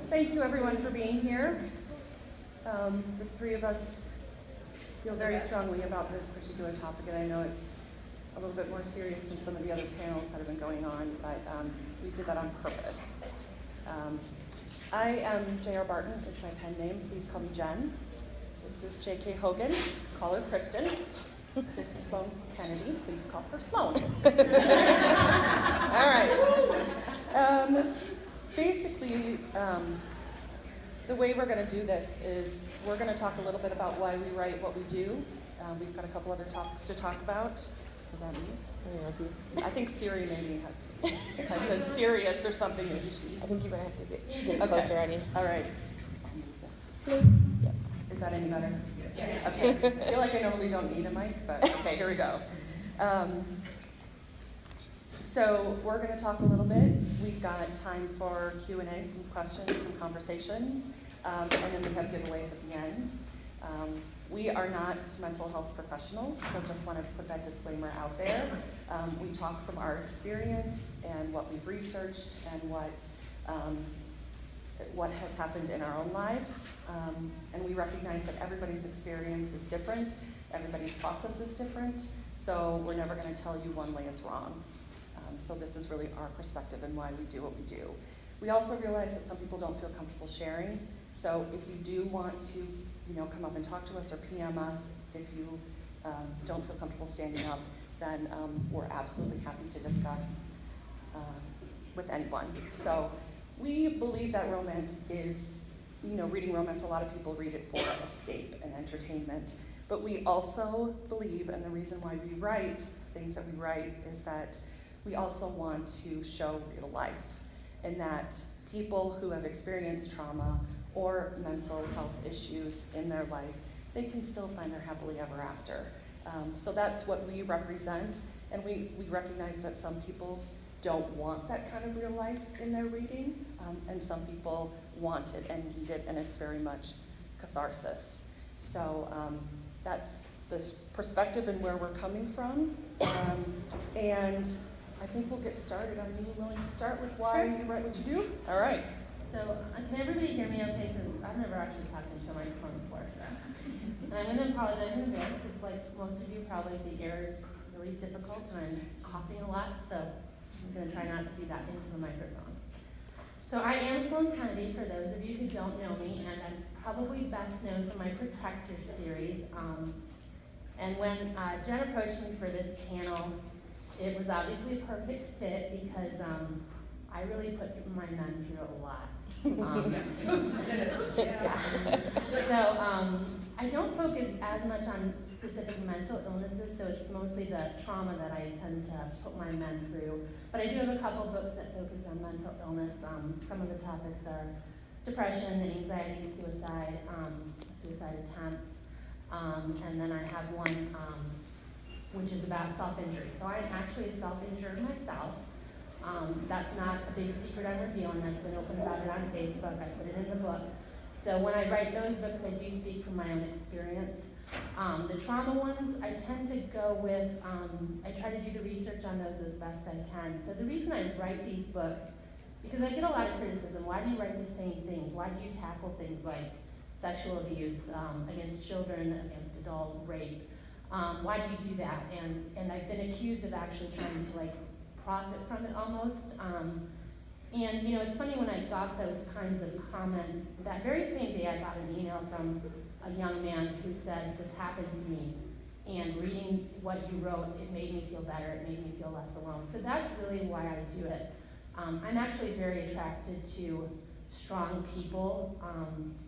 Thank you everyone for being here. The three of us feel very strongly about this particular topic, and I know it's a little bit more serious than some of the other panels that have been going on, but we did that on purpose. I am JR Barten, is my pen name. Please call me Jen. This is JK Hogan, call her Kristen. This is Sloane Kennedy, please call her Sloane. All right. Basically, the way we're going to do this is we're going to talk a little bit about why we write what we do. We've got a couple other topics to talk about. Was that me? I think Siri maybe had, if I said serious or something, maybe she. I think you're going to have to get closer, Annie. All right. Yep. Is that any better? Yes. Okay. I feel like I normally don't need a mic, but okay, here we go. So we're going to talk a little bit. We've got time for Q&A, some questions, some conversations, and then we have giveaways at the end. We are not mental health professionals, so just want to put that disclaimer out there. We talk from our experience and what we've researched and what has happened in our own lives. And we recognize that everybody's experience is different, everybody's process is different, so we're never going to tell you one way is wrong. So this is really our perspective and why we do what we do. We also realize that some people don't feel comfortable sharing, so if you do want to come up and talk to us or PM us, if you don't feel comfortable standing up, then we're absolutely happy to discuss with anyone. So we believe that romance is, reading romance, a lot of people read it for escape and entertainment, but we also believe, and the reason why we write things that we write is that we also want to show real life, and that people who have experienced trauma or mental health issues in their life, they can still find their happily ever after. So that's what we represent, and we recognize that some people don't want that kind of real life in their reading, and some people want it and need it, and it's very much catharsis. So that's the perspective and where we're coming from, and I think we'll get started. Are you willing to start with why you write what you do? All right. So, can everybody hear me okay? Because I've never actually talked into a microphone before, so. And I'm going to apologize in advance, because like most of you, probably the air is really difficult, and I'm coughing a lot, so I'm going to try not to do that into the microphone. So I am Sloane Kennedy, for those of you who don't know me, and I'm probably best known for my Protector series. And when Jen approached me for this panel, it was obviously a perfect fit because I really put my men through a lot. Yeah. So I don't focus as much on specific mental illnesses, so it's mostly the trauma that I tend to put my men through. But I do have a couple books that focus on mental illness. Some of the topics are depression, anxiety, suicide, suicide attempts, and then I have one which is about self-injury. So I'm actually self-injured myself. That's not a big secret I'm revealing. I've been open about it on Facebook. I put it in the book. So when I write those books, I do speak from my own experience. The trauma ones, I tend to go with, I try to do the research on those as best I can. So the reason I write these books, because I get a lot of criticism. Why do you write the same things? Why do you tackle things like sexual abuse against children, against adult rape? Why do you do that? And I've been accused of actually trying to profit from it almost. And it's funny, when I got those kinds of comments, that very same day I got an email from a young man who said, this happened to me, and reading what you wrote, it made me feel better, it made me feel less alone. So that's really why I do it. I'm actually very attracted to strong people,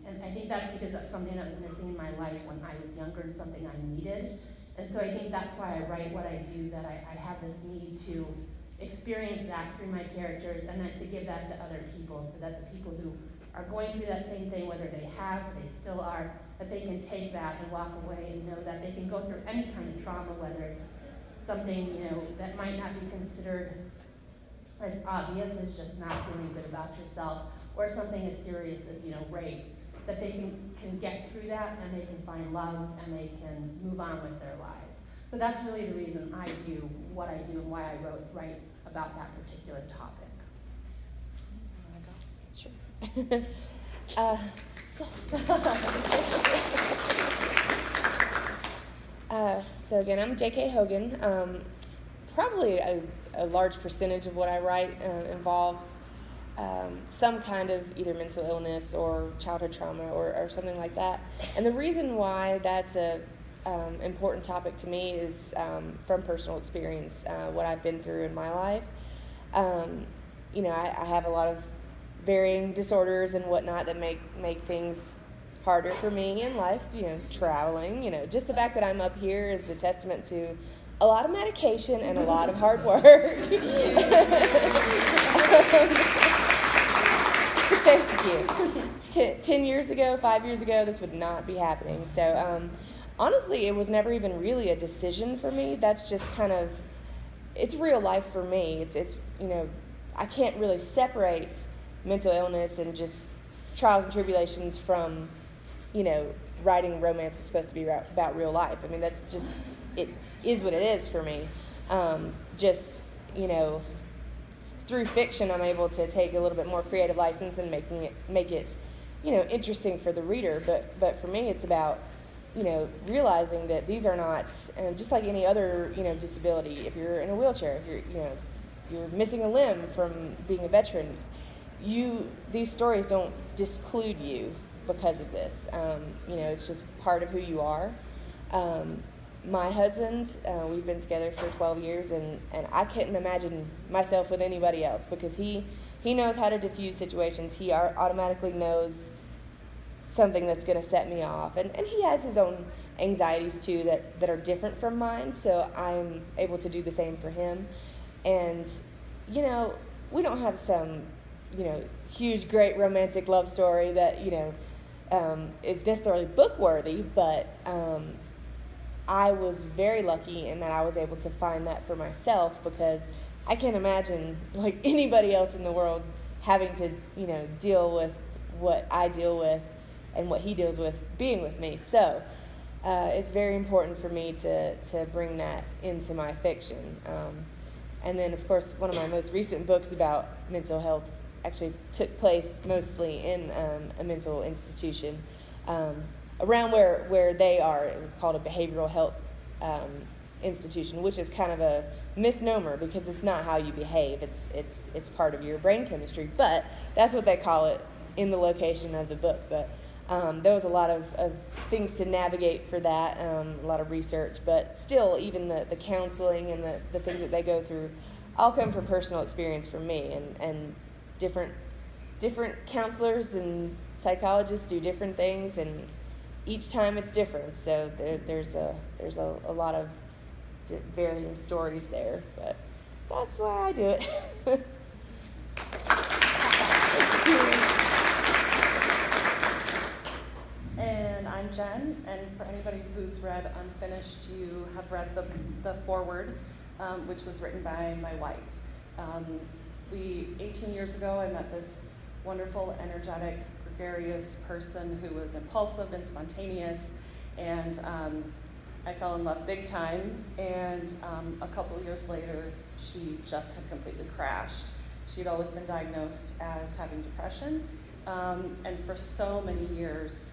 and I think that's because that's something that was missing in my life when I was younger and something I needed. And so I think that's why I write what I do, that I have this need to experience that through my characters, and then to give that to other people, so that the people who are going through that same thing, whether they have or they still are, that they can take that and walk away and know that they can go through any kind of trauma, whether it's something that might not be considered as obvious as just not feeling good about yourself, or something as serious as rape, that they can get through that, and they can find love, and they can move on with their lives. So that's really the reason I do what I do and why I write about that particular topic. Sure. uh, so again, I'm J.K. Hogan. Probably a large percentage of what I write involves some kind of either mental illness or childhood trauma or something like that. And the reason why that's a important topic to me is from personal experience, what I've been through in my life. I have a lot of varying disorders and whatnot that make things harder for me in life, traveling, just the fact that I'm up here is a testament to a lot of medication and a lot of hard work. Thank you. 10 years ago, 5 years ago, this would not be happening. So honestly, it was never even really a decision for me. That's just kind of, it's real life for me. It's I can't really separate mental illness and just trials and tribulations from, writing romance that's supposed to be about real life. I mean, that's just, it is what it is for me. Through fiction, I'm able to take a little bit more creative license and make it, interesting for the reader. But for me, it's about, realizing that these are not, just like any other, disability. If you're in a wheelchair, if you're missing a limb from being a veteran, these stories don't disclude you because of this. It's just part of who you are. My husband, we've been together for 12 years, and I couldn't imagine myself with anybody else because he knows how to diffuse situations. He automatically knows something that's going to set me off. And he has his own anxieties, too, that are different from mine, so I'm able to do the same for him. And, we don't have some, huge, great romantic love story that, is necessarily book-worthy, but I was very lucky in that I was able to find that for myself because I can't imagine, like anybody else in the world, having to, deal with what I deal with and what he deals with being with me. So it's very important for me to bring that into my fiction. And then, of course, one of my most recent books about mental health actually took place mostly in a mental institution. Around where they are, it was called a behavioral health institution, which is kind of a misnomer because it's not how you behave. It's part of your brain chemistry, but that's what they call it in the location of the book. But there was a lot of things to navigate for that, a lot of research, but still, even the counseling and the things that they go through all come from personal experience for me, and different counselors and psychologists do different things, and each time it's different. So there's a lot of varying stories there, but that's why I do it. And I'm Jen, and for anybody who's read Unfinished, you have read the foreword, which was written by my wife. 18 years ago, I met this wonderful, energetic, gregarious person who was impulsive and spontaneous, and I fell in love big time, and a couple of years later, she just had completely crashed. She'd always been diagnosed as having depression, and for so many years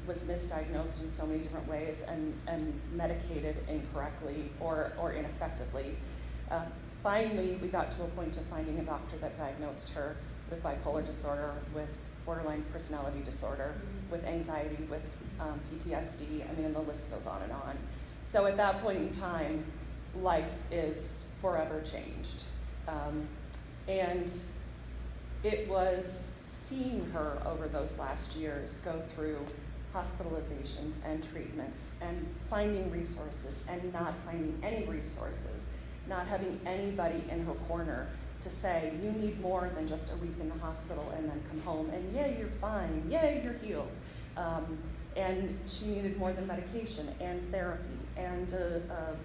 was misdiagnosed in so many different ways and medicated incorrectly or ineffectively. Finally, we got to a point of finding a doctor that diagnosed her with bipolar disorder, with borderline personality disorder, with anxiety, with PTSD. I mean, the list goes on and on. So at that point in time, life is forever changed. And it was seeing her over those last years go through hospitalizations and treatments and finding resources and not finding any resources, not having anybody in her corner to say, you need more than just a week in the hospital and then come home and yay, you're fine, yay, you're healed. And she needed more than medication and therapy and a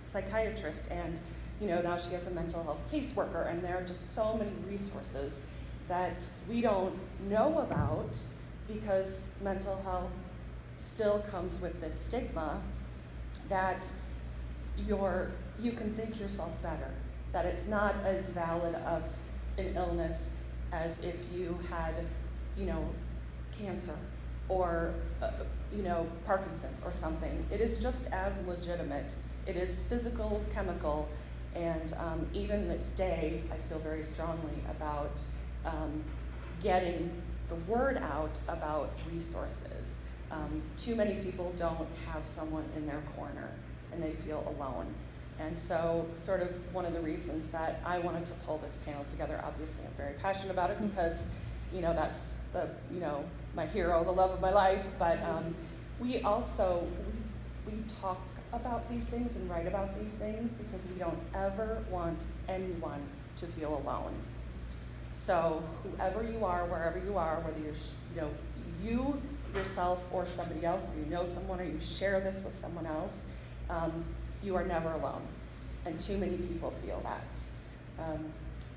psychiatrist, and now she has a mental health caseworker, and there are just so many resources that we don't know about because mental health still comes with this stigma that you can think yourself better, that it's not as valid of an illness as if you had, cancer or, Parkinson's or something. It is just as legitimate. It is physical, chemical, and even this day, I feel very strongly about getting the word out about resources. Too many people don't have someone in their corner, and they feel alone. And so sort of one of the reasons that I wanted to pull this panel together, obviously I'm very passionate about it because, that's the, my hero, the love of my life, but we also, we talk about these things and write about these things because we don't ever want anyone to feel alone. So whoever you are, wherever you are, whether you're, you yourself or somebody else, or you know someone or you share this with someone else, you are never alone. And too many people feel that.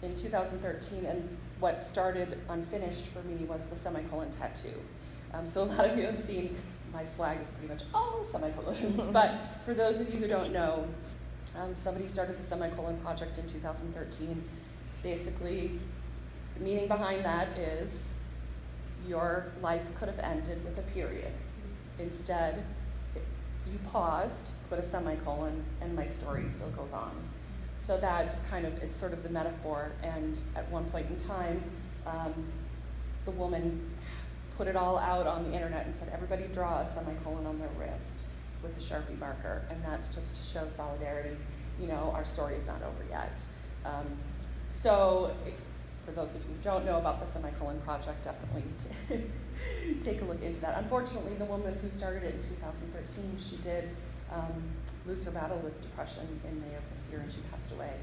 In 2013, and what started unfinished for me was the semicolon tattoo. So a lot of you have seen my swag is pretty much all semicolons, but for those of you who don't know, somebody started the Semicolon Project in 2013. Basically, the meaning behind that is your life could have ended with a period. Instead, you paused, put a semicolon, and my story still goes on. So that's kind of, it's sort of the metaphor, and at one point in time, the woman put it all out on the internet and said, everybody draw a semicolon on their wrist with a Sharpie marker, and that's just to show solidarity. Our story is not over yet. So for those of you who don't know about the Semicolon Project, definitely take a look into that. Unfortunately, the woman who started it in 2013, she did lose her battle with depression in May of this year, and she passed away.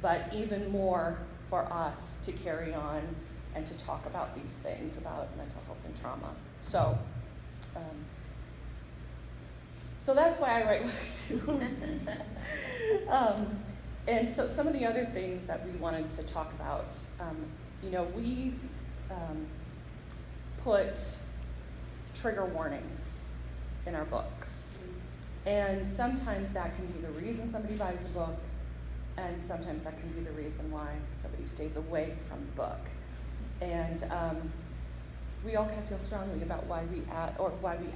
But even more for us to carry on and to talk about these things, about mental health and trauma. So, so that's why I write what I do. And so some of the other things that we wanted to talk about, we put trigger warnings in our books. And sometimes that can be the reason somebody buys a book, and sometimes that can be the reason why somebody stays away from the book. And we all kind of feel strongly about why we add or why we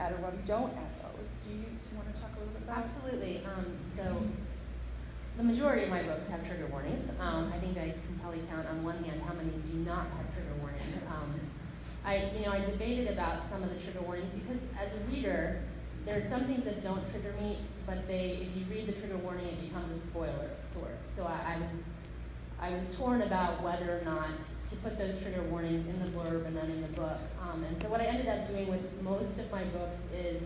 don't add those. Do you want to talk a little bit about it? Absolutely. So the majority of my books have trigger warnings. I think I can probably count on one hand how many do not have trigger warnings. I debated about some of the trigger warnings because as a reader, there are some things that don't trigger me, but if you read the trigger warning, it becomes a spoiler of sorts. So I was torn about whether or not to put those trigger warnings in the blurb and then in the book. And so what I ended up doing with most of my books is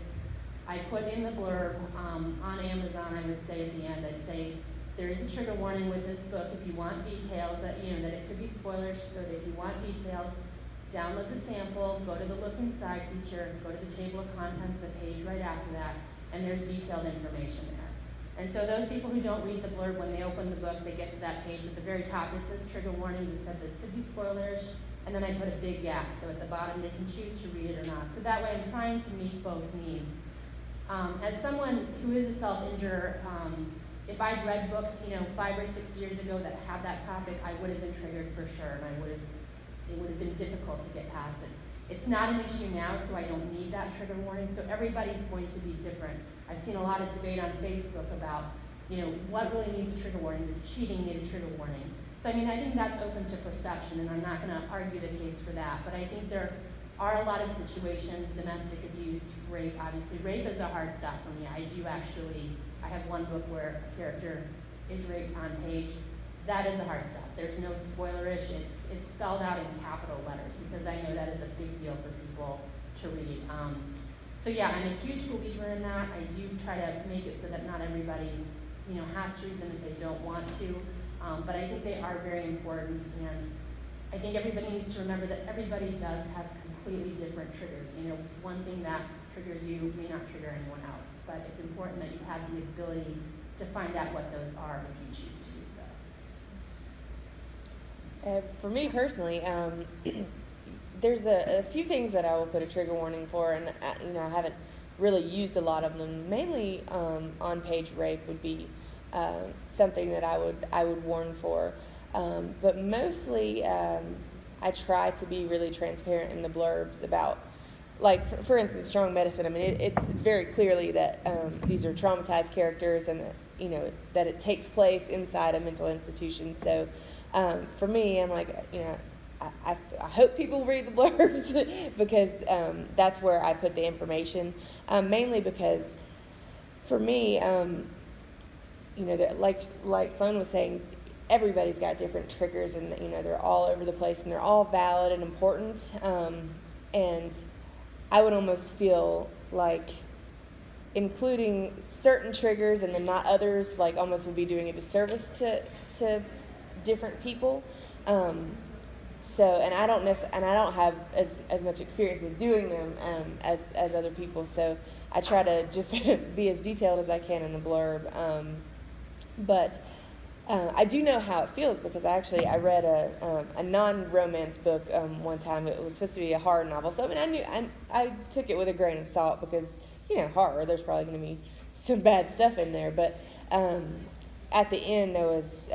I put in the blurb on Amazon. I would say at the end, I'd say there is a trigger warning with this book. If you want details, that it could be spoilers, but if you want details, download the sample, go to the Look Inside feature, go to the table of contents, the page right after that, and there's detailed information there. And so those people who don't read the blurb, when they open the book, they get to that page at the very top. It says trigger warnings. It said this could be spoilers, and then I put a big gap, so at the bottom they can choose to read it or not. So that way I'm trying to meet both needs. As someone who is a self-injurer, if I'd read books, 5 or 6 years ago that had that topic, I would have been triggered for sure, and it would have been difficult to get past it. It's not an issue now, so I don't need that trigger warning. So everybody's going to be different. I've seen a lot of debate on Facebook about, what really needs a trigger warning. Does cheating need a trigger warning? So I think that's open to perception, and I'm not going to argue the case for that. But I think there are a lot of situations, domestic abuse, rape. Obviously, rape is a hard stop for me. I have one book where a character is raped on page. That is a hard stop. There's no spoilerish. It's spelled out in capital letters because I know that is a big deal for people to read. So yeah, I'm a huge believer in that. I do try to make it so that not everybody, has to read them if they don't want to. But I think they are very important, and I think everybody needs to remember that everybody does have completely different triggers. One thing that triggers you may not trigger anyone else, but it's important that you have the ability to find out what those are if you choose to do so. For me personally, there's a few things that I will put a trigger warning for, and I haven't really used a lot of them. Mainly on-page rape would be something that I would warn for, but mostly I try to be really transparent in the blurbs about, like, for instance, strong medicine. I mean, it's very clearly that these are traumatized characters, and that, you know, that it takes place inside a mental institution. So for me, I'm like, you know, I hope people read the blurbs because that's where I put the information. Mainly because for me, you know, that like Sloane was saying, everybody's got different triggers, and you know, they're all over the place, and they're all valid and important. And I would almost feel like including certain triggers and then not others, like, almost would be doing a disservice to different people. So, and I don't have as much experience with doing them as other people. So I try to just be as detailed as I can in the blurb. But I do know how it feels, because I read a non-romance book one time. It was supposed to be a horror novel. So I mean, I took it with a grain of salt, because, you know, horror, there's probably going to be some bad stuff in there. But at the end, there was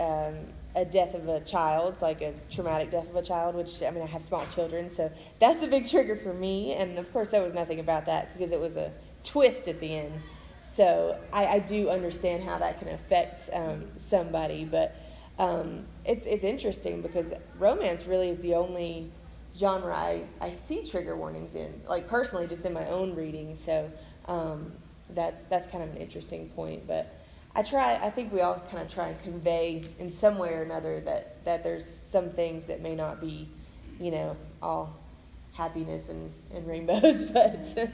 a death of a child, like a traumatic death of a child, which, I mean, I have small children, so that's a big trigger for me. And of course, there was nothing about that, because it was a twist at the end. So I do understand how that can affect somebody. But it's interesting, because romance really is the only genre I see trigger warnings in, like, personally, just in my own reading. So that's kind of an interesting point. But I think we all kind of try and convey in some way or another that there's some things that may not be, you know, all happiness and rainbows, but so.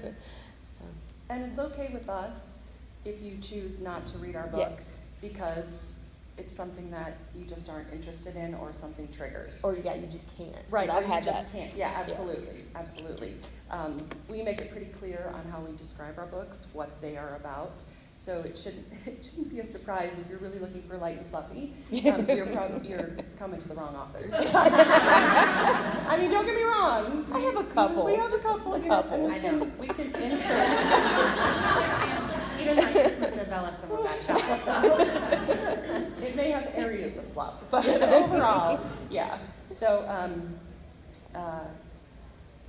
And it's okay with us if you choose not to read our book, Yes. because it's something that you just aren't interested in, or something triggers. Or you just can't. Right, I've or had you just that. can't. Yeah, absolutely, absolutely. We make it pretty clear on how we describe our books, what they are about. So it shouldn't be a surprise if you're really looking for light and fluffy. You're coming to the wrong authors. I mean, don't get me wrong. I have a couple. We have a couple. I And we can insert. Even my Christmas novella, some of that shop. So. It may have areas of fluff, but overall, yeah. So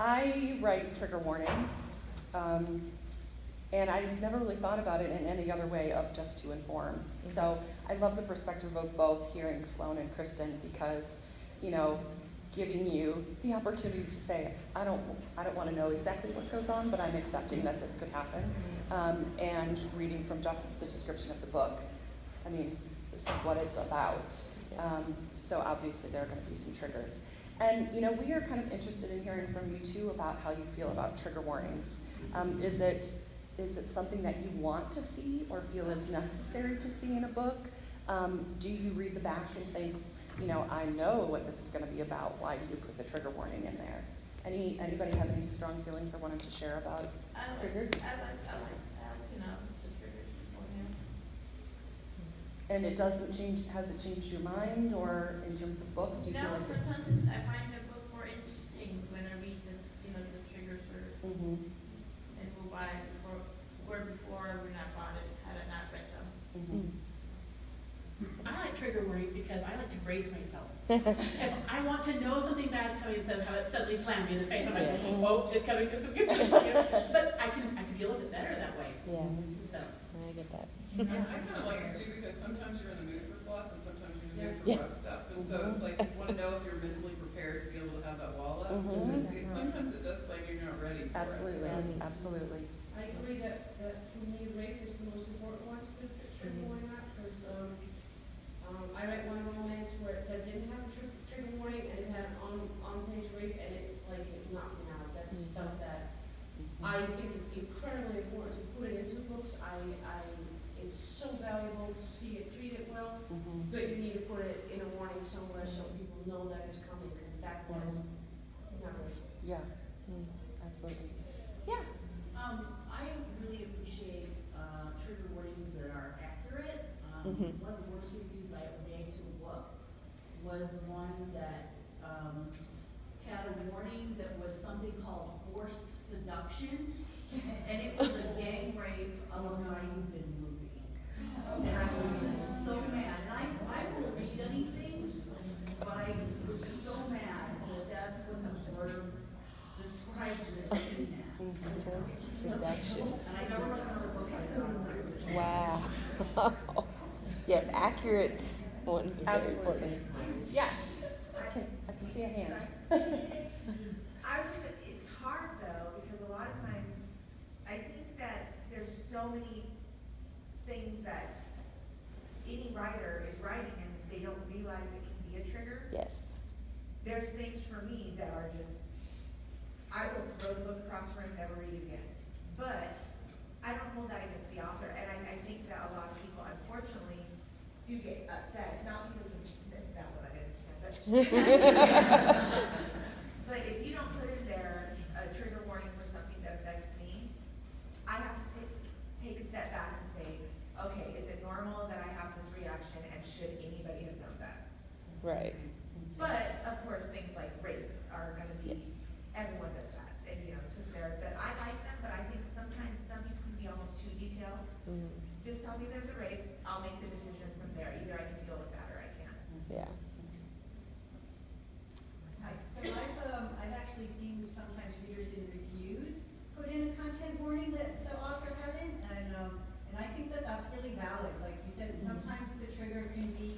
I write trigger warnings, and I've never really thought about it in any other way of just to inform. Mm-hmm. So I love the perspective of both hearing Sloane and Kristen, because, you know, giving you the opportunity to say, I don't want to know exactly what goes on, but I'm accepting that this could happen, and reading from just the description of the book. I mean, this is what it's about. So obviously there are going to be some triggers. And, you know, we are kind of interested in hearing from you too about how you feel about trigger warnings. Is it something that you want to see or feel is necessary to see in a book? Do you read the back and think, you know, I know what this is going to be about. Why do you put the trigger warning in there? Anybody have any strong feelings or wanted to share about triggers? I like to know the triggers beforehand. And it doesn't change. Has it changed your mind, or in terms of books, do you feel No, like? sometimes I find the book more interesting when I read the triggers or Mm-hmm. and go by before when I bought it, had I not read them. Mm-hmm. I like trigger warnings because I like to brace myself. If I want to know something bad's coming, instead of how it suddenly slammed me in the face, I'm like, oh, it's coming, it's coming, it's coming. But I can deal with it better that way. Yeah, So. I get that. I kind of like it too, because sometimes you're in the mood for fluff and sometimes you're in the mood for Yeah. rough stuff. And so it's like, you want to know if you're mentally prepared to be able to have that wall up. Mhm. Sometimes it does say you're not ready for Absolutely, it. absolutely. I agree that for me, rape is the most important one to put the trigger warning on, because I read one romance where that didn't have a trigger warning, and it had an on-page rape, and it knocked me out. That's stuff that I think is incredibly important to put it into books. It's so valuable to see it treated well, but you need to put it in a warning somewhere so people know that it's coming, because that was never. Yeah, absolutely. Yeah. I really appreciate trigger warnings that are accurate. One of the worst reviews I ever gave to a book was one that had a warning that was something called forced seduction, and it was a gang rape of a guy you've been moving. And I was so mad. And I will read anything, but I was so mad that that's accurate ones are very Absolutely. important. Yes, I can see a hand. It's hard though, because a lot of times, I think that there's so many things that any writer is writing and they don't realize it can be a trigger. Yes. There's things for me that are just, I will throw the book across the room, never read it again. But I don't hold that against the author, and I think that a lot of people unfortunately do get upset, not because of that what I didn't but but if you don't put in there a trigger warning for something that affects me, I have to take a step back and say, okay, is it normal that I have this reaction, and should anybody have known that? Right. But, of course, things like rape are gonna be, Yes. everyone does that, and, because but I like them, but I think sometimes some people can be almost too detailed. Mm-hmm. Just tell me there's a rape, I'll make the decision from there, either I can deal with that or I can't. Yeah. So I've actually seen sometimes readers in reviews put in a content warning that the author had in, and I think that that's really valid. Like you said, sometimes the trigger can be,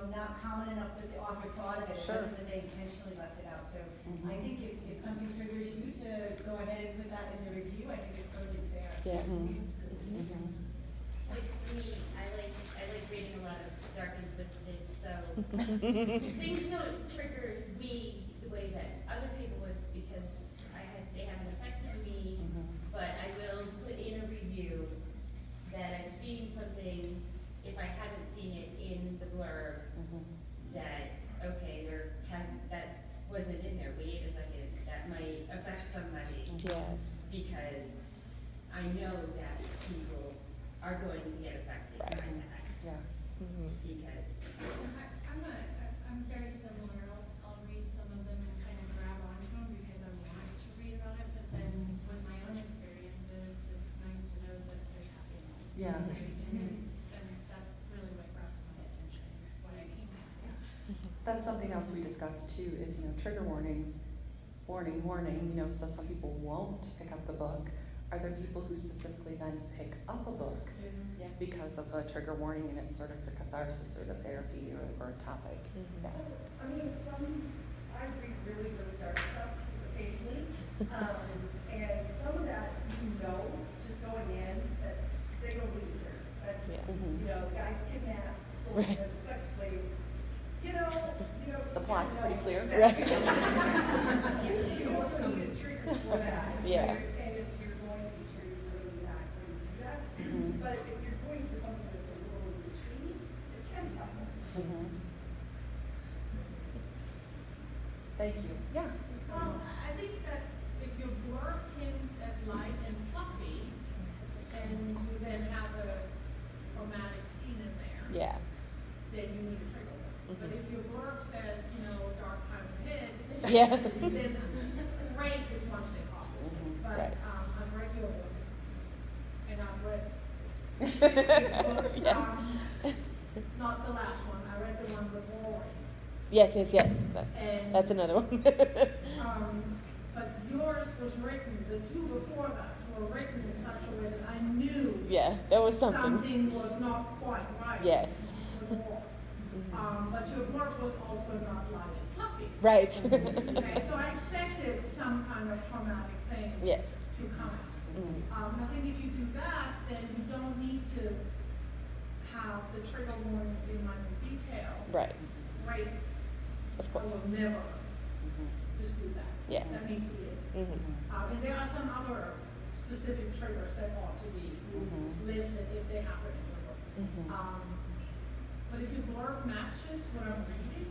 not common enough that the author thought of it, Sure. or that they intentionally left it out. So I think if something triggers you to go ahead and put that in the review, I think it's totally fair. Yeah. Like for me, I like reading a lot of dark and twisted, so things don't trigger me the way that other people would, because they haven't affected me, but I will put in a review that I've seen something, if I haven't seen it in the blurb, that, okay, that wasn't in there, wait a second, that might affect somebody. Yes. Because I know that people are going to get affected by Right. that. Yeah. Because I'm very similar. I'll read some of them and kind of grab onto them because I want to read about it, but then with my own experiences, it's nice to know that there's happy endings. Yeah. And that's really what grabs my attention. It's what I came at. That's something else we discussed too, is, trigger warnings, warning, so some people won't pick up the book. Are there people who specifically then pick up a book Yeah. because of a trigger warning, and it's sort of the catharsis or the therapy or a topic? Mm-hmm. Yeah. I mean, I read really, really dark stuff occasionally, and some of that, just going in, that they don't need to. That's, Yeah. the guy's kidnapped, sold Right. as a sex slave. The plot's pretty clear. Right. You also need a trigger for that. Yeah. And if you're going to be triggered, you're not going to do that. But if you're going for something that's a little in between, it can be helpful. Thank you. Yeah. I think that if your blurb hints at light and fluffy, and you then have a romantic scene in there, Yeah. then you need a trigger warning. But if your blurb says, dark times ahead, Yeah. then rape is one thing, obviously. But Right. I've read your book, and I've read Yes. not the last one. I read the one before. Yes. And- That's another one. But yours was written, the two before that were written in such a way that I knew Yeah, that was something. something was not quite right. Yes. Before. But your work was also not light and fluffy. Right. Okay, so I expected some kind of traumatic thing Yes. to come out. I think if you do that, then you don't need to have the trigger warnings in minute detail. Right. Right. Of I course. will never just do that. Yes. That needs to be it. And there are some other specific triggers that ought to be listed if they happen in the book. But if your blurb matches what I'm reading,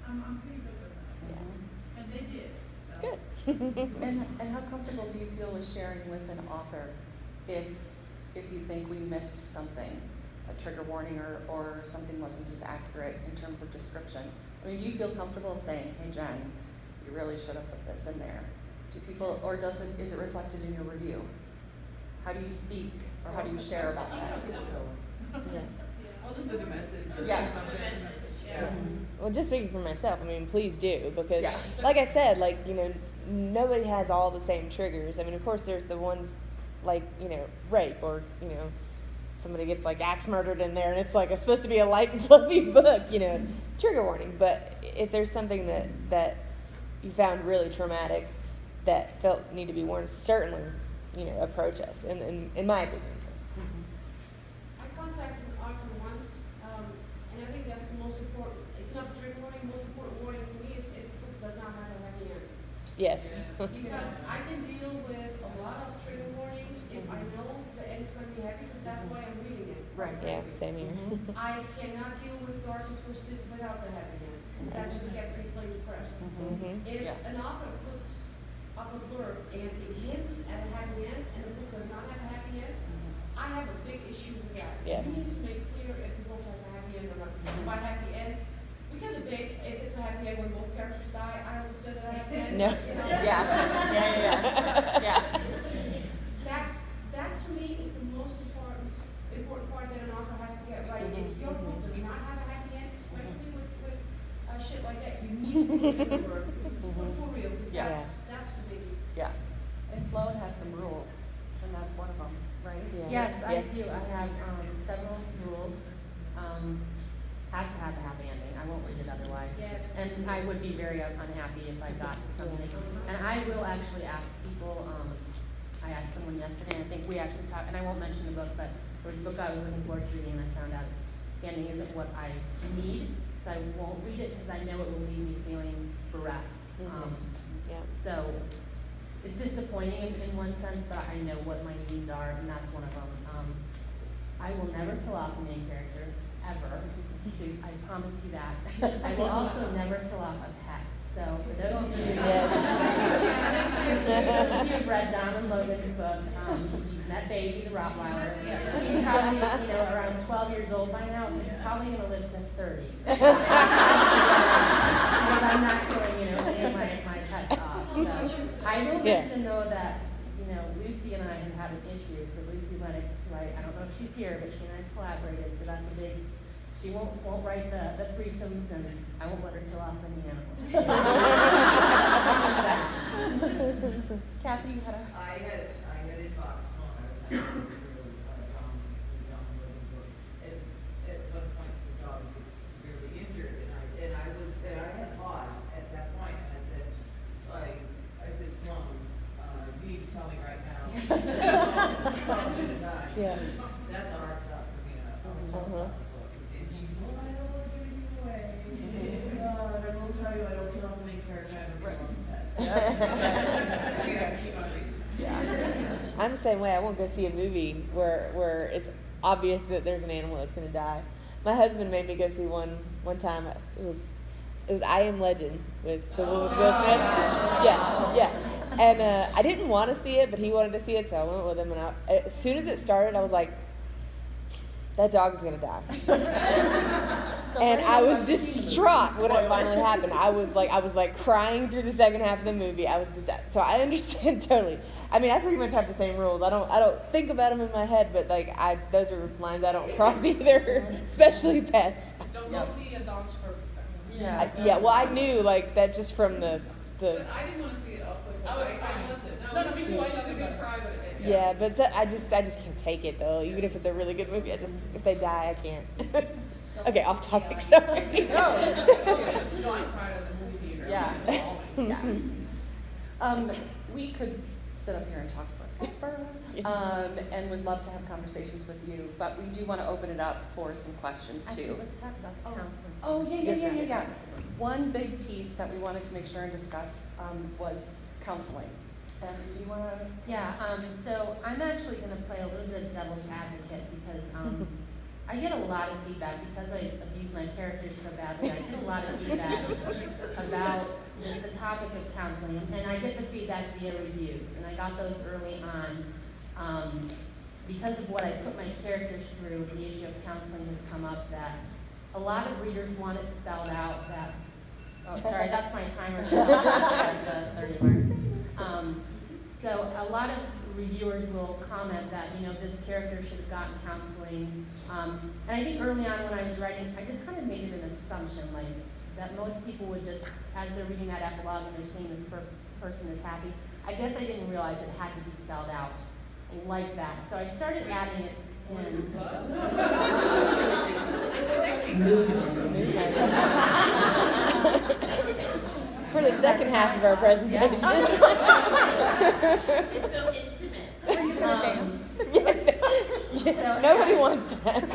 I'm pretty good with that. Yeah. And they did. So. Good. And how comfortable do you feel with sharing with an author if you think we missed something, a trigger warning or something wasn't as accurate in terms of description? I mean, do you feel comfortable saying, hey Jen, you really should have put this in there? Do people, or is it reflected in your review? How do you speak or how do you share about that? Yeah. I'll just send a message or Yeah. something. Well, just speaking for myself, I mean, please do, because, Yeah. like I said, nobody has all the same triggers. I mean, of course, there's the ones like, rape or, somebody gets like axe murdered in there, and it's like it's supposed to be a light and fluffy book, you know, trigger warning. But if there's something that you found really traumatic that felt need to be warned, certainly, you know, approach us. In my opinion. I contacted the author once, and I think that's the most important. It's not the trigger warning. The most important warning for me is if the book does not have a happy end. Yes. Because I can deal with a lot of trigger warnings if I know the end's going to be happy, because that's why I'm reading it. Right. Yeah. Same here. I cannot deal with dark and twisted without the happy end, because that just gets me plain depressed. If Yeah. an author puts up a blurb and it hints at a happy end, and the book does not have a happy end, I have a big issue with that. Yes. You need to make clear if the book has a happy end or not. By happy end, we can debate if it's a happy end when both characters die. I don't consider that a happy end. No. You know? Yeah. That to me is the most important part that an author has to get right. If your book does not have a happy end, especially with shit like that, you need to get it over. For real, because Yeah. that's the biggie. Yeah. And Sloane has some rules, and that's one of them, right? Yeah. Yes, I do. I have several rules. Has to have a happy ending. I won't read it otherwise. Yes. And I would be very unhappy if I got to something. And I will actually ask people, I asked someone yesterday, and I think we actually talked, and I won't mention the book, but there was a book I was looking forward to reading, and I found out the ending isn't what I need, so I won't read it because I know it will leave me feeling bereft. Yeah. So it's disappointing in one sense, but I know what my needs are, and that's one of them. I will never kill off a main character, ever. So I promise you that. I will also never kill off a pet. So for those of you, who've read Don and Logan's book, you've met Baby, the Rottweiler. He's probably, around 12 years old by now. He's probably going to live to 30. Because I'm not killing, any of my pets off. So I will mention though that, Lucy and I have had an issue. So Lucy Lennox, who I don't know if she's here, but she and I collaborated. So that's a big. She won't write the threesomes, and I won't let her kill off any animals. Kathy, you had a. I had advised Sloane, I was having at one point the dog gets severely injured, and I had paused at that point, and I said, Sloane, you need to tell me right now. Probably gonna die. Yeah. That's a hard stop for me. And she's, well, I don't want to give anything away. I will tell you, I don't kill off the main character, I don't kill off the pet. You gotta keep on reading. I'm the same way. I won't go see a movie where it's obvious that there's an animal that's going to die. My husband made me go see one time. It was I Am Legend with the one with Will Smith. Yeah. And I didn't want to see it, but he wanted to see it, so I went with him. And as soon as it started, I was like, that dog's going to die. And I was distraught when it finally happened. I was like crying through the second half of the movie. So I understand totally. I mean, I pretty much have the same rules. I don't think about them in my head, but those are lines I don't cross either, especially pets. Don't go see a dog's first. Well, I knew that just from the. But I didn't want to see it also. I loved it. No, me too. I loved it. Good try, but yeah, but I just can't take it though. Even if it's a really good movie, if they die, I can't. Okay, off topic. Sorry. No, I cried at the movie theater. Yeah. We could sit up here and talk forever, and would love to have conversations with you, but we do want to open it up for some questions too. Actually, let's talk about the counseling. Oh, yeah. One big piece that we wanted to make sure and discuss was counseling. And do you want to? Yeah, so I'm actually going to play a little bit of devil's advocate because I get a lot of feedback because I abuse my characters so badly. I get a lot of feedback about the topic of counseling, and I get the feedback via reviews, and I got those early on. Because of what I put my characters through, the issue of counseling has come up that a lot of readers want it spelled out that, oh, sorry, that's my timer, at the 30 mark. So a lot of reviewers will comment that, this character should have gotten counseling. And I think early on when I was writing, I just kind of made it an assumption, that most people would just, as they're reading that epilogue and they're seeing this person is happy, I guess I didn't realize it had to be spelled out like that. So I started adding it And For the second half of our presentation. It's so intimate. Nobody wants that.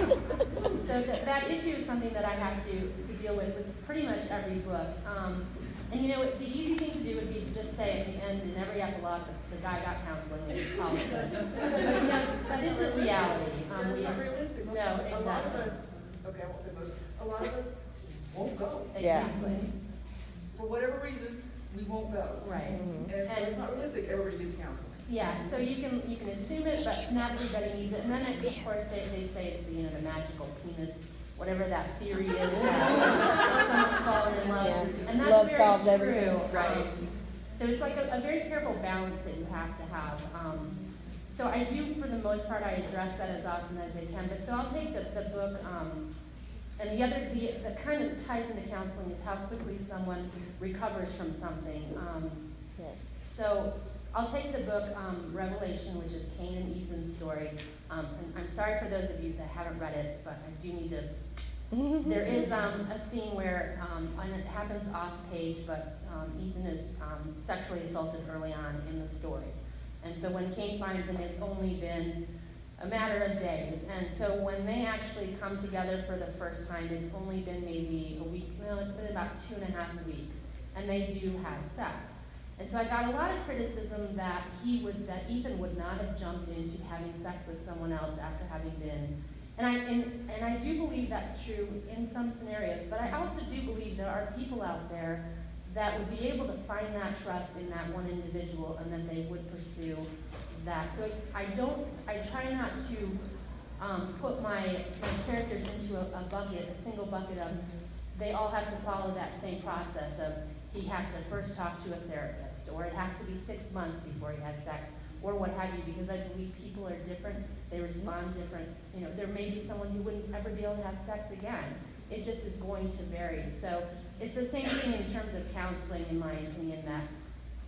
So that issue is something that I have to deal with pretty much every book. And you know, the easy thing to do would be to just say at the end in every epilogue, the guy got counseling and he called it good. But you know, that isn't reality. That's not realistic. No, A lot of exactly. us, okay, I won't say most, a lot of us won't go. Yeah. Exactly. For whatever reason, we won't go. Right. And so it's not realistic, everybody gets counseling. Yeah, so you can assume it, but not everybody needs it. And then of course they say it's the the magical penis, whatever that theory is that someone's fallen in love. Yeah. And that's Love very solves true. everything. Right. So it's like a very careful balance that you have to have. So I do, for the most part, I address that as often as I can. But so I'll take the book, and the kind of ties into counseling is how quickly someone recovers from something. Yes. So I'll take the book Revelation, which is Cain and Ethan's story. And I'm sorry for those of you that haven't read it, but I do need to. There is a scene where, and it happens off page, but Ethan is sexually assaulted early on in the story. And so when Cain finds him, it's only been a matter of days. And so when they actually come together for the first time, it's only been maybe a week. No, it's been about 2.5 weeks. And they do have sex. And so I got a lot of criticism that Ethan would not have jumped into having sex with someone else after having been, and I do believe that's true in some scenarios, but I also do believe there are people out there that would be able to find that trust in that one individual and that they would pursue that. So I try not to put my characters into a single bucket of, they all have to follow that same process of, he has to first talk to a therapist, or it has to be 6 months before he has sex, or what have you, because I believe people are different, they respond different. You know, there may be someone who wouldn't ever be able to have sex again. It just is going to vary. So it's the same thing in terms of counseling, in my opinion, that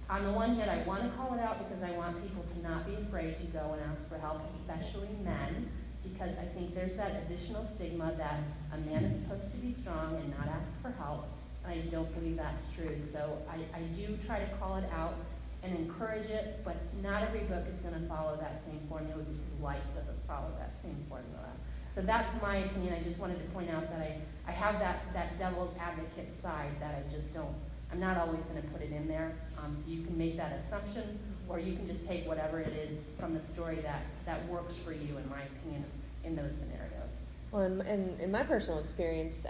on the one hand, I want to call it out because I want people to not be afraid to go and ask for help, especially men, because I think there's that additional stigma that a man is supposed to be strong and not ask for help. I don't believe that's true. So I do try to call it out and encourage it, but not every book is going to follow that same formula because life doesn't follow that same formula. So that's my opinion. I just wanted to point out that I have that devil's advocate side that I just don't, I'm not always going to put it in there. So you can make that assumption, or you can just take whatever it is from the story that works for you, in my opinion, in those scenarios. Well, in my personal experience,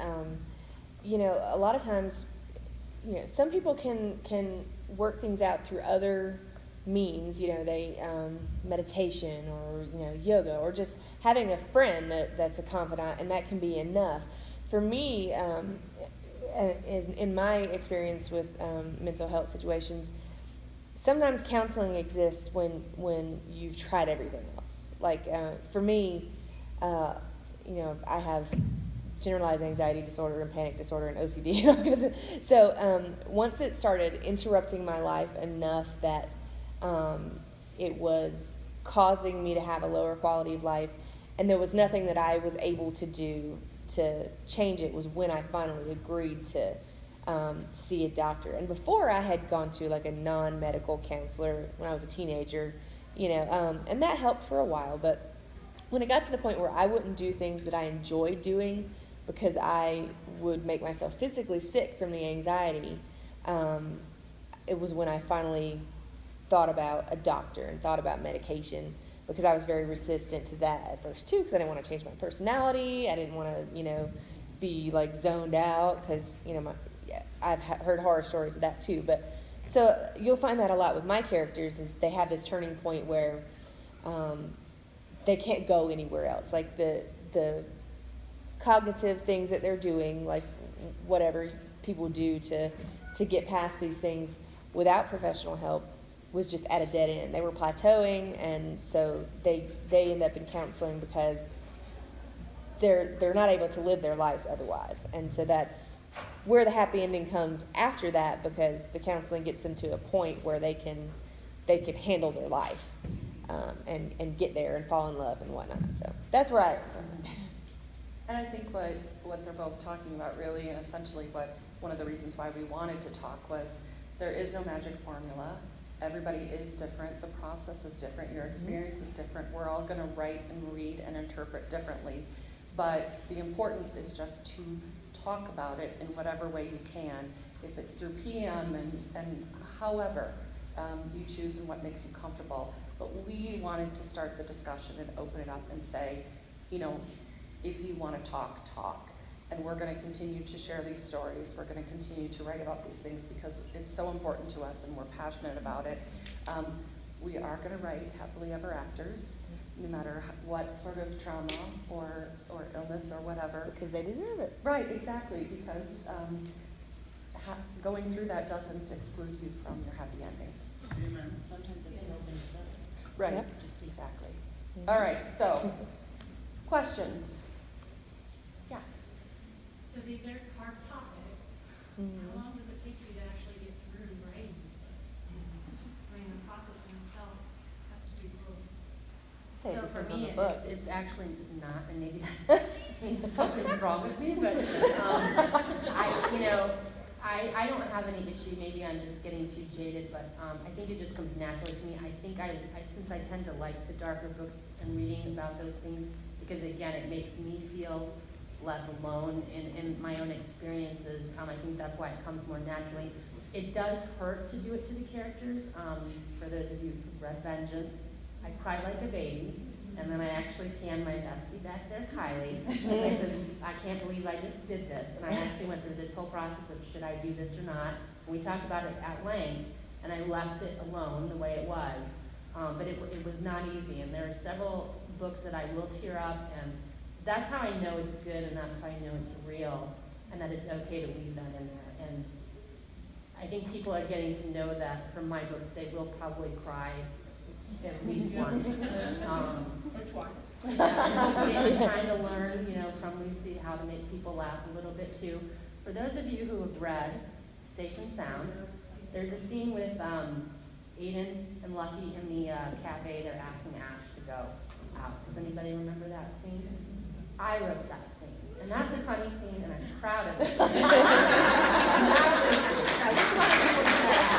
you know, a lot of times, you know, some people can work things out through other means, you know, they meditation, or, you know, yoga, or just having a friend that's a confidant, and that can be enough. For me, in my experience with mental health situations, sometimes counseling exists when you've tried everything else. Like for me, you know, I have generalized anxiety disorder and panic disorder and OCD. So once it started interrupting my life enough that it was causing me to have a lower quality of life, and there was nothing that I was able to do to change it, was when I finally agreed to see a doctor. And before, I had gone to like a non-medical counselor when I was a teenager, you know, and that helped for a while. But when it got to the point where I wouldn't do things that I enjoyed doing because I would make myself physically sick from the anxiety, it was when I finally thought about a doctor and thought about medication, because I was very resistant to that at first too, because I didn't want to change my personality. I didn't want to, you know, be like zoned out, because, you know, I've heard horror stories of that too. But so you'll find that a lot with my characters, is they have this turning point where they can't go anywhere else. Like the cognitive things that they're doing, like whatever people do to get past these things without professional help, was just at a dead end. They were plateauing, and so they end up in counseling because they're not able to live their lives otherwise. And so that's where the happy ending comes after that, because the counseling gets them to a point where they can handle their life. and get there and fall in love and whatnot. So that's where I am. And I think what they're both talking about really, and essentially what one of the reasons why we wanted to talk was there is no magic formula. Everybody is different. The process is different. Your experience is different. We're all going to write and read and interpret differently. But the importance is just to talk about it in whatever way you can. If it's through PM and however you choose and what makes you comfortable. But we wanted to start the discussion and open it up and say, you know, if you want to talk. And we're going to continue to share these stories. We're going to continue to write about these things because it's so important to us and we're passionate about it. We are going to write happily ever afters, no matter what sort of trauma or illness or whatever. Because they deserve it. Right, exactly, because going through that doesn't exclude you from your happy ending. Sometimes it's an open side. Right, Yep. exactly. All right, so questions? Yes. So these are hard topics. How long does it take you to actually get through writing these books? I mean, the process in itself has to be brutal. Say it So for depends on me, the book. it's actually not, and maybe that's means something's wrong with me, but I don't have any issue. Maybe I'm just getting too jaded, but I think it just comes naturally to me. I think since I tend to like the darker books and reading about those things, because again, it makes me feel less alone in my own experiences. I think that's why it comes more naturally. It does hurt to do it to the characters. For those of you who've read Vengeance, I cried like a baby, and then I actually panned my bestie back there, Kylie. And I said, I can't believe I just did this. And I actually went through this whole process of should I do this or not. And we talked about it at length, and I left it alone the way it was. But it was not easy, and there are several books that I will tear up, and that's how I know it's good, and that's how I know it's real, and that it's okay to leave that in there. And I think people are getting to know that from my books. They will probably cry at least once. Or twice. Yeah, and trying to learn, from Lucy how to make people laugh a little bit too. For those of you who have read Safe and Sound, there's a scene with Aiden and Lucky in the cafe. They're asking Ash to go out. Does anybody remember that scene? I wrote that scene, and that's a funny scene, and I'm proud of it. I just want people to know that,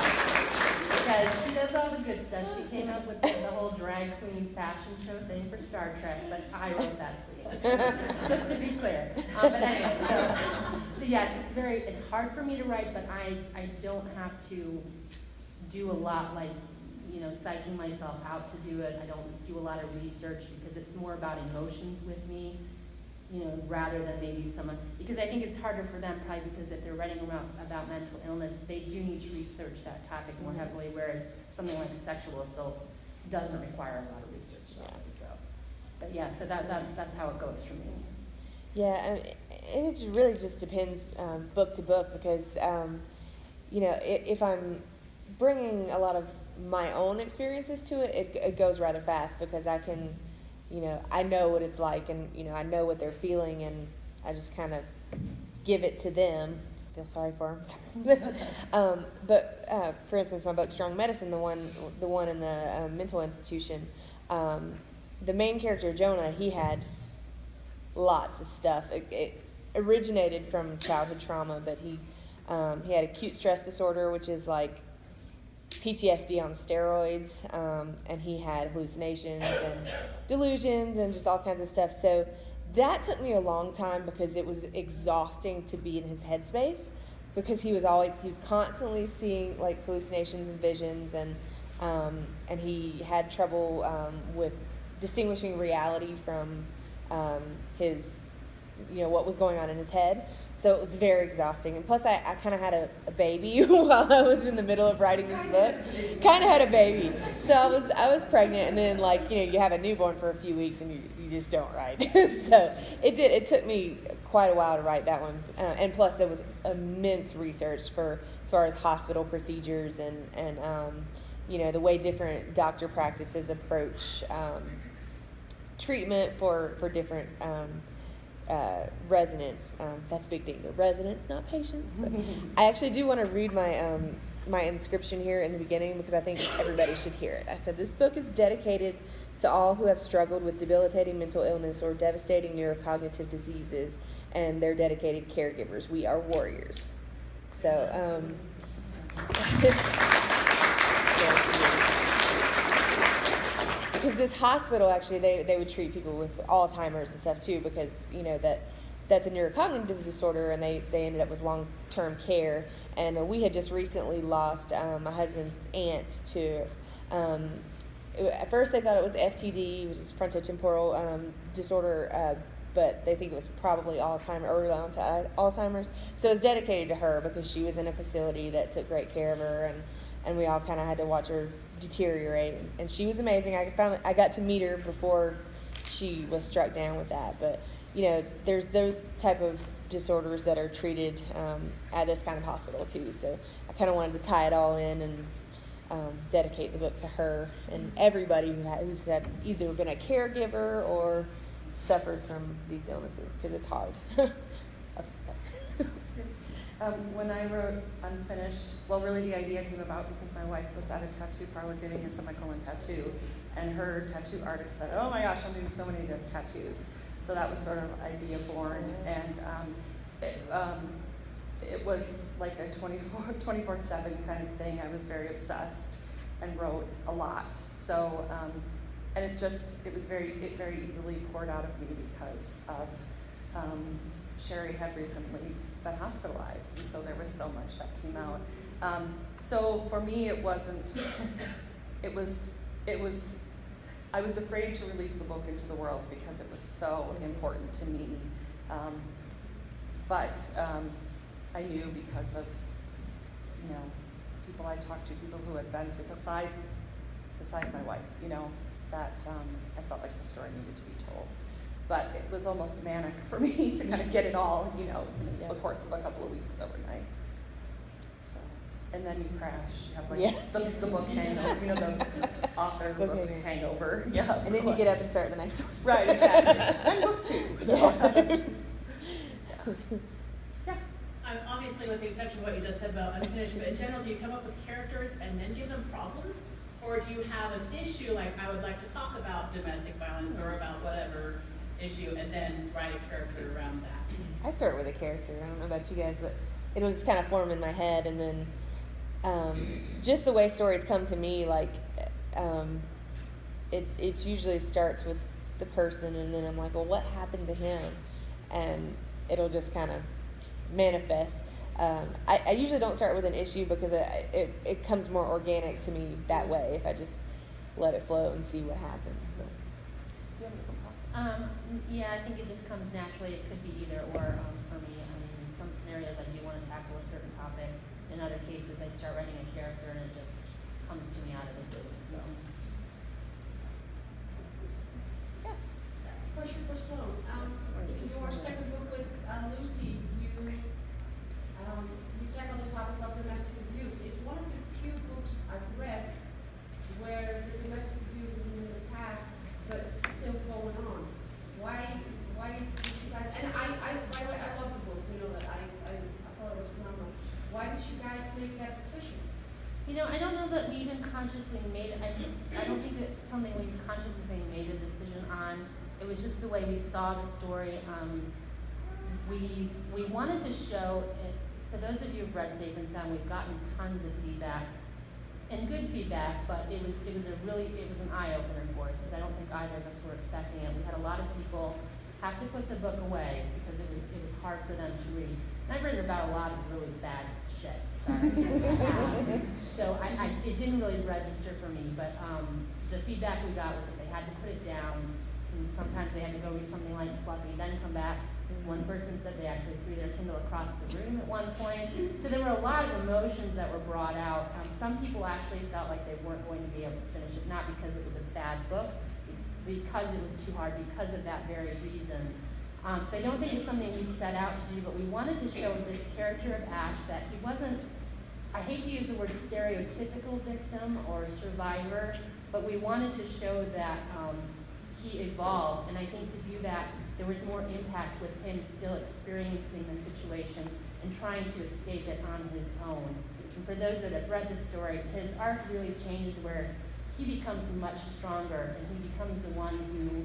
because she does all the good stuff. She came up with the whole drag queen fashion show thing for Star Trek, but I wrote that scene, so, just to be clear. But anyway, so yes, it's hard for me to write, but I don't have to do a lot like, psyching myself out to do it. I don't do a lot of research because it's more about emotions with me, rather than maybe because I think it's harder for them probably because if they're writing about mental illness, they do need to research that topic more heavily, whereas something like sexual assault doesn't require a lot of research. But yeah, so that's how it goes for me. Yeah, and it really just depends book to book because, if I'm bringing a lot of my own experiences to it, it goes rather fast because I can, I know what it's like and, I know what they're feeling and I just kind of give it to them. I feel sorry for them. But for instance, my book, Strong Medicine, the one in the mental institution, the main character, Jonah, he had lots of stuff. It originated from childhood trauma, but he had acute stress disorder, which is like PTSD on steroids, and he had hallucinations and delusions and just all kinds of stuff. So that took me a long time because it was exhausting to be in his headspace because he was constantly seeing like hallucinations and visions and he had trouble with distinguishing reality from his, what was going on in his head. So it was very exhausting. And plus, I kind of had a baby while I was in the middle of writing this book. Kind of had a baby. So I was pregnant, and then, you have a newborn for a few weeks, and you just don't write. So it took me quite a while to write that one. And plus, there was immense research as far as hospital procedures and the way different doctor practices approach treatment for different residents. That's a big thing. They're residents, not patients. But I actually do want to read my my inscription here in the beginning because I think everybody should hear it. I said, this book is dedicated to all who have struggled with debilitating mental illness or devastating neurocognitive diseases and their dedicated caregivers. We are warriors. So, because this hospital, actually, they would treat people with Alzheimer's and stuff too, because, you know, that's a neurocognitive disorder, and they ended up with long-term care. And we had just recently lost my husband's aunt to, at first they thought it was FTD, which is frontotemporal disorder, but they think it was probably Alzheimer's, early onset Alzheimer's. So it's dedicated to her because she was in a facility that took great care of her, and we all kind of had to watch her deteriorate. And she was amazing. I got to meet her before she was struck down with that. But you know, there's those type of disorders that are treated at this kind of hospital too. So I kind of wanted to tie it all in and dedicate the book to her and everybody who's had either been a caregiver or suffered from these illnesses, because it's hard. When I wrote Unfinished, well, really the idea came about because my wife was at a tattoo parlor getting a semicolon tattoo, and her tattoo artist said, oh my gosh, I'm doing so many of these tattoos. So that was sort of idea born, and it was like a 24/7 kind of thing. I was very obsessed and wrote a lot. So, and it very easily poured out of me because of Sherry had recently been hospitalized, and so there was so much that came out. So for me, it wasn't. It was. I was afraid to release the book into the world because it was so important to me. But I knew because of, you know, people I talked to, people who had been through, besides my wife, you know, that I felt like the story needed to be told. But it was almost manic for me to kind of get it all, you know, in the course of a couple of weeks overnight. So, and then you crash. You have like the book hangover, you know, the author book hangover. Yeah. And then you get up and start the next one. Right, exactly. And book two. Yeah. Obviously, with the exception of what you just said about Unfinished, but in general, do you come up with characters and then give them problems? Or do you have an issue, like I would like to talk about domestic violence or about whatever issue, and then write a character around that? I start with a character. I don't know about you guys, but it'll just kind of form in my head, and then just the way stories come to me, like it usually starts with the person, and then I'm like, well, what happened to him? And it'll just kind of manifest. I usually don't start with an issue because it comes more organic to me that way if I just let it flow and see what happens. But. Do you have any yeah, I think it just comes naturally. It could be either or for me. I mean, in some scenarios I do want to tackle a certain topic. In other cases, I start writing a character and it just comes to me out of the blue. So. Yes. Question for Sloane. In your second book with Lucy, you tackle the topic of domestic abuse. It's one of the few books I've read where the domestic abuse isn't in the past, but it's still going on. Why did you guys? And by the way, I love the book. You know that I thought it was phenomenal. Why did you guys make that decision? You know, I don't know that we even consciously made it. I don't think it's something we consciously made a decision on. It was just the way we saw the story. We wanted to show it. For those of you who've read Safe and Sound, we've gotten tons of feedback, and good feedback, but it was an eye-opener for us, because I don't think either of us were expecting it. We had a lot of people have to put the book away because it was hard for them to read. And I've written about a lot of really bad shit, sorry. So it didn't really register for me, but the feedback we got was that they had to put it down, and sometimes they had to go read something like Fluffy, then come back. One person said they actually threw their Kindle across the room at one point. So there were a lot of emotions that were brought out. Some people actually felt like they weren't going to be able to finish it, not because it was a bad book, because it was too hard, because of that very reason. So I don't think it's something we set out to do, but we wanted to show this character of Ash that he wasn't, I hate to use the word stereotypical victim or survivor, but we wanted to show that he evolved, and I think to do that, there was more impact with him still experiencing the situation and trying to escape it on his own. And for those that have read the story, his arc really changed where he becomes much stronger, and he becomes the one who,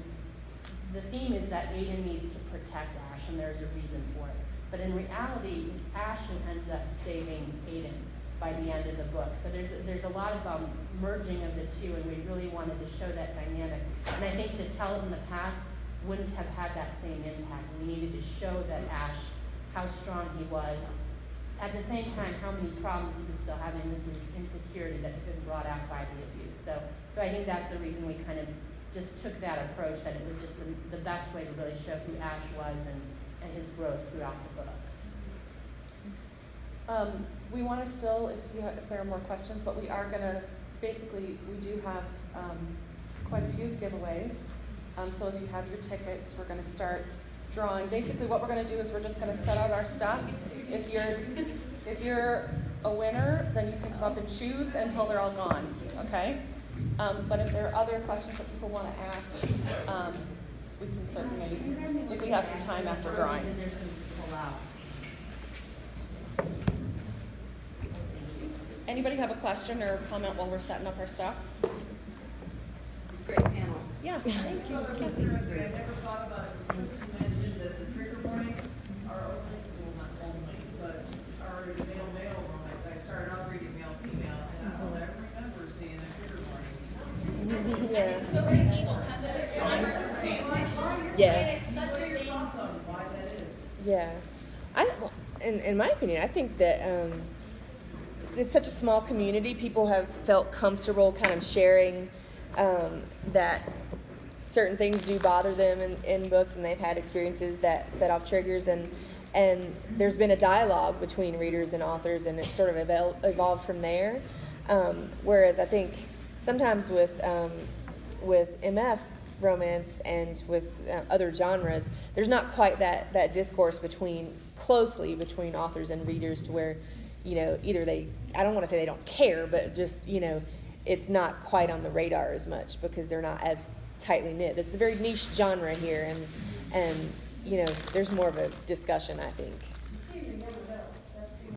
the theme is that Aiden needs to protect Ash, and there's a reason for it. But in reality, it's Ash who ends up saving Aiden by the end of the book. So there's a lot of merging of the two, and we really wanted to show that dynamic. And I think to tell it in the past wouldn't have had that same impact. We needed to show that Ash, how strong he was, at the same time, how many problems he was still having with his insecurity that had been brought out by the abuse. So I think that's the reason we kind of just took that approach, that it was just the best way to really show who Ash was and his growth throughout the book. We want to still, if there are more questions, but we are going to, basically, we do have quite a few giveaways. So if you have your tickets, we're going to start drawing. Basically what we're going to do is we're just going to set out our stuff. If you're a winner, then you can come up and choose until they're all gone, okay? But if there are other questions that people want to ask, we can certainly, if we have some time after drawings. Anybody have a question or comment while we're setting up our stuff? Great panel. Yeah, thank you. I never thought about it. Kristen mentioned that the trigger warnings are only, well, not only, but are male-male romance. I started out reading male-female, and I don't ever remember seeing a trigger warning. Yeah. So many people come to this genre for too much. Yes. And it's such a What are your thing. thoughts on why that is? Yeah, in my opinion, I think that it's such a small community. People have felt comfortable kind of sharing that certain things do bother them in books, and they've had experiences that set off triggers, and there's been a dialogue between readers and authors, and it's sort of evolved from there. Whereas I think sometimes with MF romance and with other genres, there's not quite that discourse closely between authors and readers, to where, you know, either I don't want to say they don't care, but just, you know, it's not quite on the radar as much because they're not as tightly knit. This is a very niche genre here, and you know, there's more of a discussion, I think.